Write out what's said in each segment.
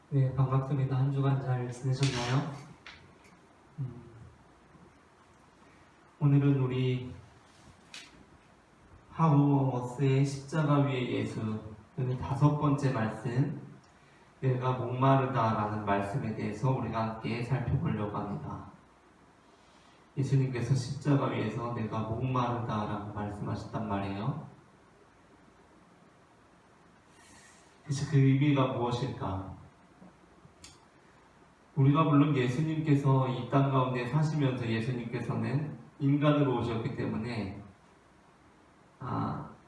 네, 반갑습니다. 한 주간 잘 지내셨나요? 오늘은 우리 하우어머스의 십자가 위의 예수, 그 5번째 말씀, 내가 목마르다라는 말씀에 대해서 우리가 함께 살펴보려고 합니다. 예수님께서 십자가 위에서 내가 목마르다라고 말씀하셨단 말이에요. 대체 그 의미가 무엇일까? 우리가 물론 예수님께서 이 땅 가운데 사시면서 예수님께서는 인간으로 오셨기 때문에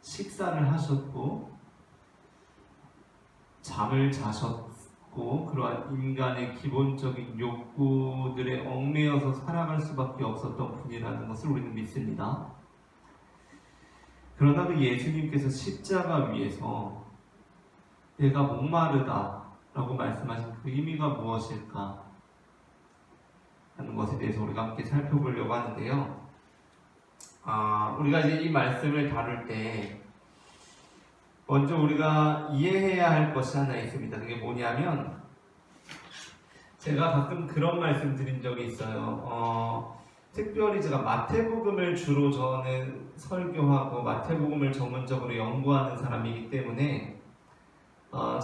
식사를 하셨고 잠을 자셨고 그러한 인간의 기본적인 욕구들에 얽매여서 살아갈 수밖에 없었던 분이라는 것을 우리는 믿습니다. 그러나 그 예수님께서 십자가 위에서 내가 목마르다 라고 말씀하신 그 의미가 무엇일까 하는 것에 대해서 우리가 함께 살펴보려고 하는데요. 우리가 이제 이 말씀을 다룰 때 먼저 우리가 이해해야 할 것이 하나 있습니다. 그게 뭐냐면 제가 가끔 그런 말씀 드린 적이 있어요. 특별히 제가 마태복음을 주로 저는 설교하고 마태복음을 전문적으로 연구하는 사람이기 때문에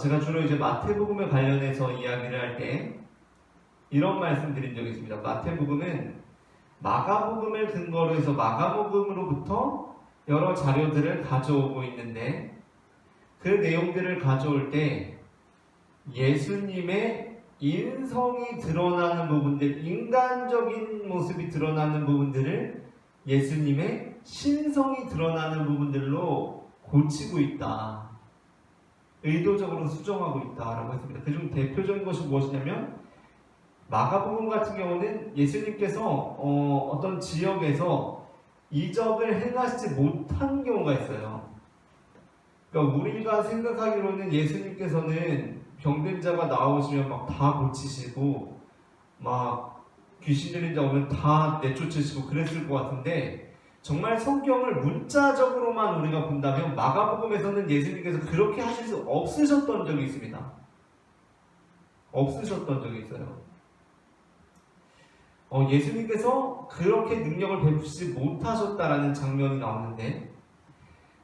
제가 주로 이제 마태복음에 관련해서 이야기를 할 때 이런 말씀 드린 적이 있습니다. 마태복음은 마가복음을 근거로 해서 마가복음으로부터 여러 자료들을 가져오고 있는데 그 내용들을 가져올 때 예수님의 인성이 드러나는 부분들, 인간적인 모습이 드러나는 부분들을 예수님의 신성이 드러나는 부분들로 고치고 있다. 의도적으로 수정하고 있다라고 했습니다. 그중 대표적인 것이 무엇이냐면 마가복음 같은 경우는 예수님께서 어떤 지역에서 이적을 행하시지 못한 경우가 있어요. 그러니까 우리가 생각하기로는 예수님께서는 병든 자가 나오시면 막 다 고치시고 막 귀신 들린 자 오면 다 내쫓으시고 그랬을 것 같은데 정말 성경을 문자적으로만 우리가 본다면 마가복음에서는 예수님께서 그렇게 하실 수 없으셨던 적이 있습니다. 없으셨던 적이 있어요. 예수님께서 그렇게 능력을 베푸시지 못하셨다라는 장면이 나오는데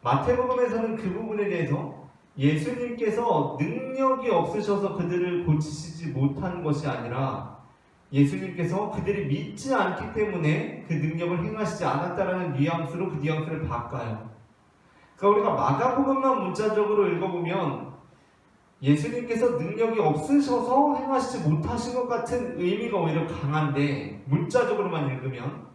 마태복음에서는 그 부분에 대해서 예수님께서 능력이 없으셔서 그들을 고치시지 못한 것이 아니라 예수님께서 그들이 믿지 않기 때문에 그 능력을 행하시지 않았다라는 뉘앙스로 그 뉘앙스를 바꿔요. 그러니까 우리가 마가복음만 문자적으로 읽어보면 예수님께서 능력이 없으셔서 행하시지 못하신 것 같은 의미가 오히려 강한데 문자적으로만 읽으면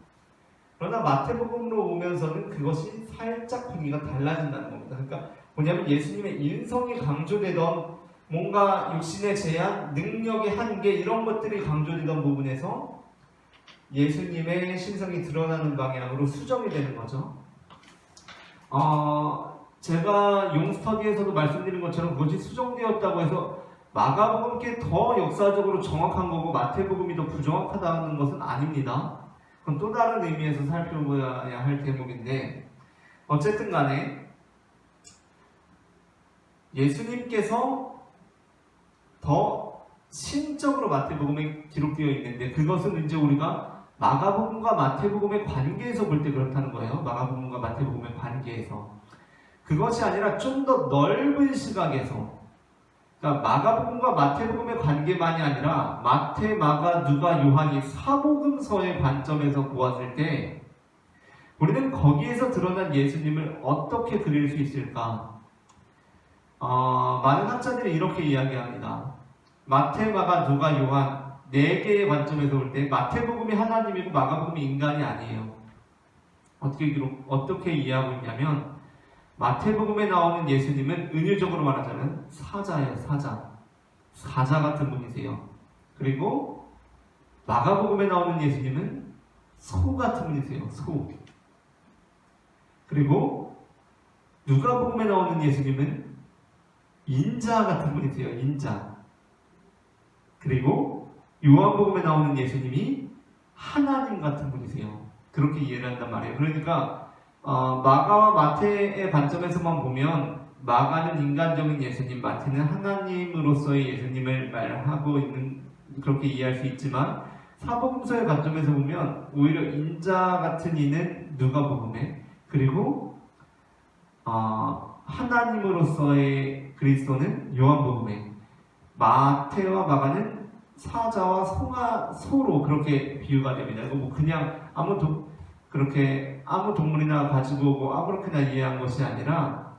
그러나 마태복음으로 오면서는 그것이 살짝 분위기가 달라진다는 겁니다. 그러니까 뭐냐면 예수님의 인성이 강조되던 뭔가 육신의 제한, 능력의 한계 이런 것들이 강조되던 부분에서 예수님의 신성이 드러나는 방향으로 수정이 되는 거죠. 제가 용스터디에서도 말씀드린 것처럼 그것이 수정되었다고 해서 마가복음께 더 역사적으로 정확한 거고 마태복음이 더 부정확하다는 것은 아닙니다. 그건 또 다른 의미에서 살펴봐야 할 대목인데 어쨌든 간에 예수님께서 더 신적으로 마태복음에 기록되어 있는데 그것은 이제 우리가 마가복음과 마태복음의 관계에서 볼 때 그렇다는 거예요. 마가복음과 마태복음의 관계에서 그것이 아니라 좀 더 넓은 시각에서 그러니까 마가복음과 마태복음의 관계만이 아니라 마태, 마가, 누가, 요한이 사복음서의 관점에서 보았을 때 우리는 거기에서 드러난 예수님을 어떻게 그릴 수 있을까? 많은 학자들이 이렇게 이야기합니다. 마태, 마가, 누가, 요한 4개의 관점에서 볼 때 마태복음이 하나님이고 마가복음이 인간이 아니에요. 어떻게 이해하고 있냐면 마태복음에 나오는 예수님은 은유적으로 말하자면 사자예요. 사자 같은 분이세요. 그리고 마가복음에 나오는 예수님은 소 같은 분이세요. 소. 그리고 누가복음에 나오는 예수님은 인자 같은 분이세요. 인자. 그리고 요한복음에 나오는 예수님이 하나님 같은 분이세요. 그렇게 이해를 한단 말이에요. 그러니까 마가와 마태의 관점에서만 보면 마가는 인간적인 예수님, 마태는 하나님으로서의 예수님을 말하고 있는, 그렇게 이해할 수 있지만 사복음서의 관점에서 보면 오히려 인자 같은 이는 누가복음에, 그리고 하나님으로서의 그리스도는 요한복음에, 마태와 마가는 사자와 소로 그렇게 비유가 됩니다. 이거 뭐 그냥 그렇게 아무 동물이나 가지고 오고 아무렇게나 이해한 것이 아니라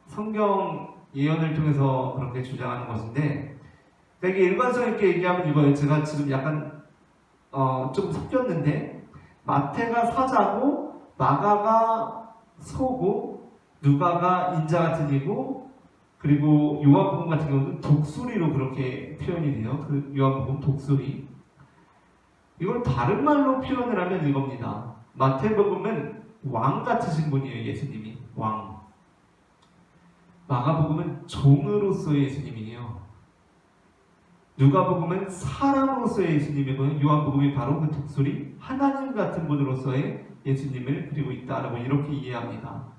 성경 예언을 통해서 그렇게 주장하는 것인데, 되게 일관성 있게 얘기하면 이거예요. 제가 지금 약간 좀 섞였는데, 마태가 사자고 마가가 소고 누가가 인자 같은 이고, 그리고 요한복음 같은 경우는 독수리로 그렇게 표현이 돼요. 그 요한복음 독수리. 이걸 다른 말로 표현을 하면 이겁니다. 마태복음은 왕 같으신 분이에요. 예수님이 왕. 마가복음은 종으로서의 예수님이에요. 누가복음은 사람으로서의 예수님이고요. 요한복음이 바로 그 독수리 하나님 같은 분으로서의 예수님을 그리고 있다라고 이렇게 이해합니다.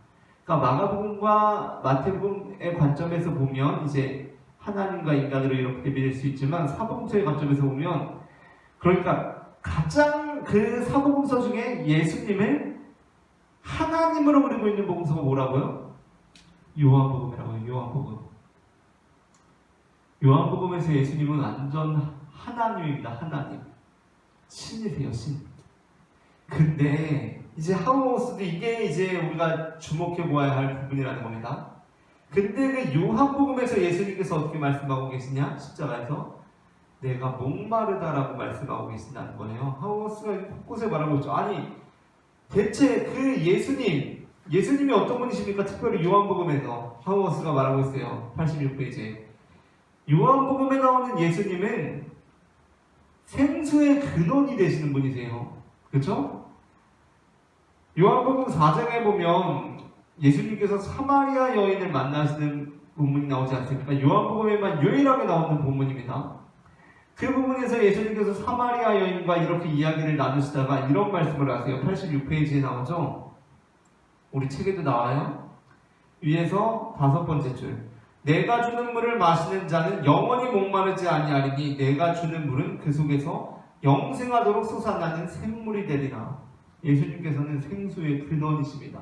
그러니까 마가복음과 마태복음의 관점에서 보면 이제 하나님과 인간으로 이렇게 믿을 수 있지만, 사복음서의 관점에서 보면, 그러니까 가장 그 사복음서 중에 예수님을 하나님으로 그리고 있는 복음서가 뭐라고요? 요한복음이라고요. 요한복음. 요한복음에서 예수님은 완전 하나님입니다. 하나님. 신이세요, 신. 근데 이제 하우스도 이게 이제 우리가 주목해 보아야 할 부분이라는 겁니다. 근데 그 요한복음에서 예수님께서 어떻게 말씀하고 계시냐? 십자가에서 내가 목마르다라고 말씀하고 계신다는 거예요. 하우스가 곳곳에 말하고 있죠. 아니, 대체 그 예수님이 어떤 분이십니까? 특별히 요한복음에서 하우스가 말하고 있어요. 86페이지에. 요한복음에 나오는 예수님은 생수의 근원이 되시는 분이세요. 그렇죠? 요한복음 4장에 보면 예수님께서 사마리아 여인을 만나시는 본문이 나오지 않습니까? 요한복음에만 유일하게 나오는 본문입니다. 그 부분에서 예수님께서 사마리아 여인과 이렇게 이야기를 나누시다가 이런 말씀을 하세요. 86페이지에 나오죠? 우리 책에도 나와요. 위에서 5번째 줄. 내가 주는 물을 마시는 자는 영원히 목마르지 아니하리니 내가 주는 물은 그 속에서 영생하도록 솟아나는 샘물이 되리라. 예수님께서는 생수의 근원이십니다.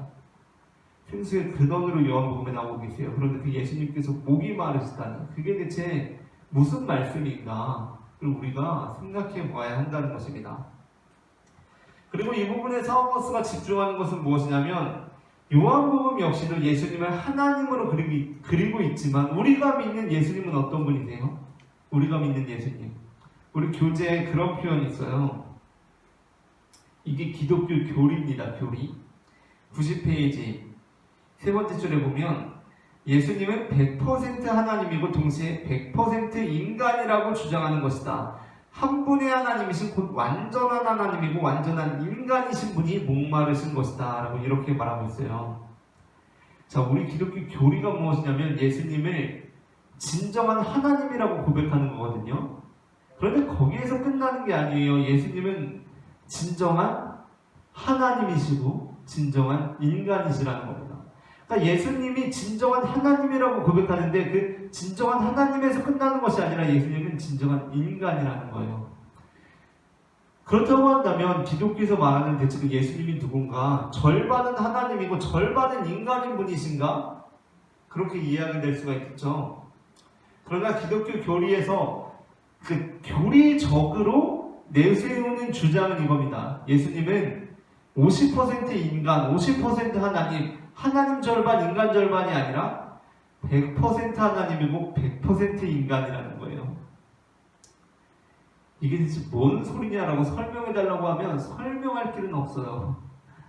생수의 근원으로 요한복음에 나오고 계세요. 그런데 그 예수님께서 목이 마르시다니, 그게 대체 무슨 말씀인가? 그걸 우리가 생각해 보아야 한다는 것입니다. 그리고 이 부분에 사우버스가 집중하는 것은 무엇이냐면, 요한복음 역시도 예수님을 하나님으로 그리고 있지만 우리가 믿는 예수님은 어떤 분이세요? 우리가 믿는 예수님, 우리 교재에 그런 표현이 있어요. 이게 기독교 교리입니다. 교리 90페이지 세 번째 줄에 보면 예수님은 100% 하나님이고 동시에 100% 인간이라고 주장하는 것이다. 한 분의 하나님이신 곧 완전한 하나님이고 완전한 인간이신 분이 목마르신 것이다 라고 이렇게 말하고 있어요. 자, 우리 기독교 교리가 무엇이냐면 예수님을 진정한 하나님이라고 고백하는 거거든요. 그런데 거기에서 끝나는 게 아니에요. 예수님은 진정한 하나님이시고 진정한 인간이시라는 겁니다. 그러니까 예수님이 진정한 하나님이라고 고백하는데 그 진정한 하나님에서 끝나는 것이 아니라 예수님은 진정한 인간이라는 거예요. 그렇다고 한다면 기독교에서 말하는 대체 그 예수님이 누군가? 절반은 하나님이고 절반은 인간인 분이신가? 그렇게 이해하게 될 수가 있겠죠. 그러나 기독교 교리에서 그 교리적으로 내세우는 주장은 이겁니다. 예수님은 50% 인간, 50% 하나님, 하나님 절반, 인간 절반이 아니라 100% 하나님이고 100% 인간이라는 거예요. 이게 대체 뭔 소리냐라고 설명해달라고 하면 설명할 길은 없어요.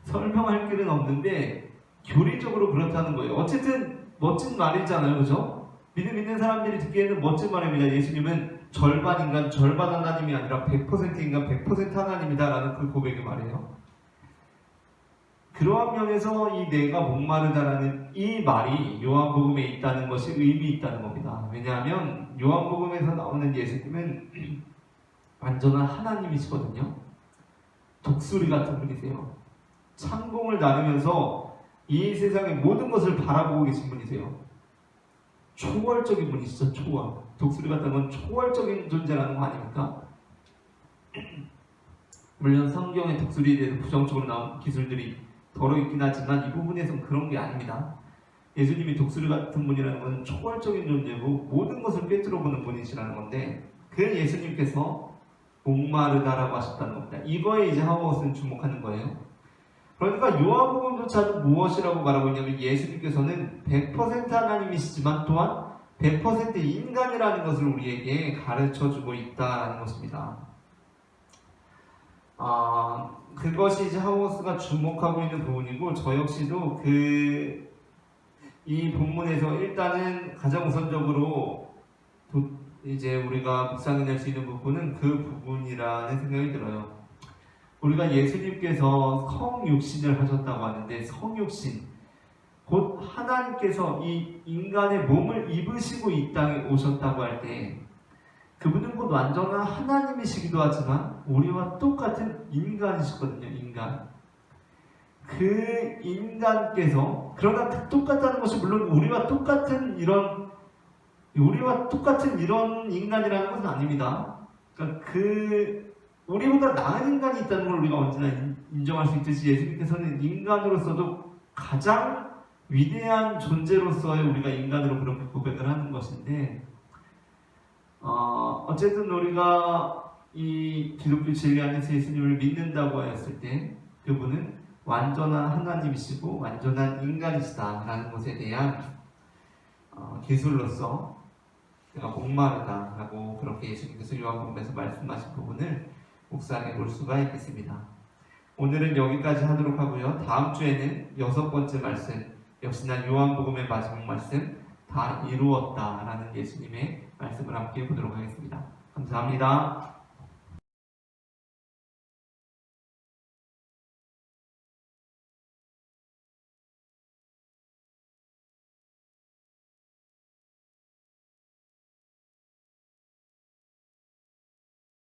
설명할 길은 없는데 교리적으로 그렇다는 거예요. 어쨌든 멋진 말이잖아요. 그죠? 믿는 사람들이 듣기에는 멋진 말입니다. 예수님은 절반 인간, 절반 하나님이 아니라 100% 인간, 100% 하나님이다 라는 그 고백의 말이에요. 그러한 면에서 이 내가 목마르다라는 이 말이 요한복음에 있다는 것이 의미 있다는 겁니다. 왜냐하면 요한복음에서 나오는 예수님은 완전한 하나님이시거든요. 독수리 같은 분이세요. 창공을 나누면서 이 세상의 모든 것을 바라보고 계신 분이세요. 초월적인 분이시죠. 초월. 독수리 같은 건 초월적인 존재라는 거 아닙니까? 물론 성경의 독수리에 대해서 부정적으로 나온 기술들이 더러 있긴 하지만 이 부분에서는 그런 게 아닙니다. 예수님이 독수리 같은 분이라는 건 초월적인 존재고 모든 것을 꿰뚫어보는 분이시라는 건데 그 예수님께서 목마르다라고 하셨다는 겁니다. 이거에 이제 하워스는 주목하는 거예요. 그러니까 요한복음조차도 무엇이라고 말하고 있냐면 예수님께서는 100% 하나님이시지만 또한 100% 인간이라는 것을 우리에게 가르쳐주고 있다는 것입니다. 그것이 이제 하워스가 주목하고 있는 부분이고 저 역시도 이 본문에서 일단은 가장 우선적으로 이제 우리가 묵상해낼 수 있는 부분은 그 부분이라는 생각이 들어요. 우리가 예수님께서 성육신을 하셨다고 하는데 성육신 곧 하나님께서 이 인간의 몸을 입으시고 이 땅에 오셨다고 할 때 그분은 곧 완전한 하나님이시기도 하지만 우리와 똑같은 인간이시거든요. 인간. 그 인간께서 그러나 똑같다는 것이 물론 우리와 똑같은 이런 인간이라는 것은 아닙니다. 그러니까 우리보다 나은 인간이 있다는 걸 우리가 언제나 인정할 수 있듯이 예수님께서는 인간으로서도 가장 위대한 존재로서의 우리가 인간으로 그렇게 고백을 하는 것인데 어쨌든 우리가 이 기독교 진리 안에서 예수님을 믿는다고 하였을 때 그분은 완전한 하나님이시고 완전한 인간이시다라는 것에 대한 기술로서 내가 목마르다라고 그렇게 예수님께서 요한복음에서 말씀하신 부분을 묵상해 볼 수가 있겠습니다. 오늘은 여기까지 하도록 하고요. 다음 주에는 6번째 말씀, 역시나 요한복음의 마지막 말씀, 다 이루었다라는 예수님의 말씀을 함께 보도록 하겠습니다. 감사합니다.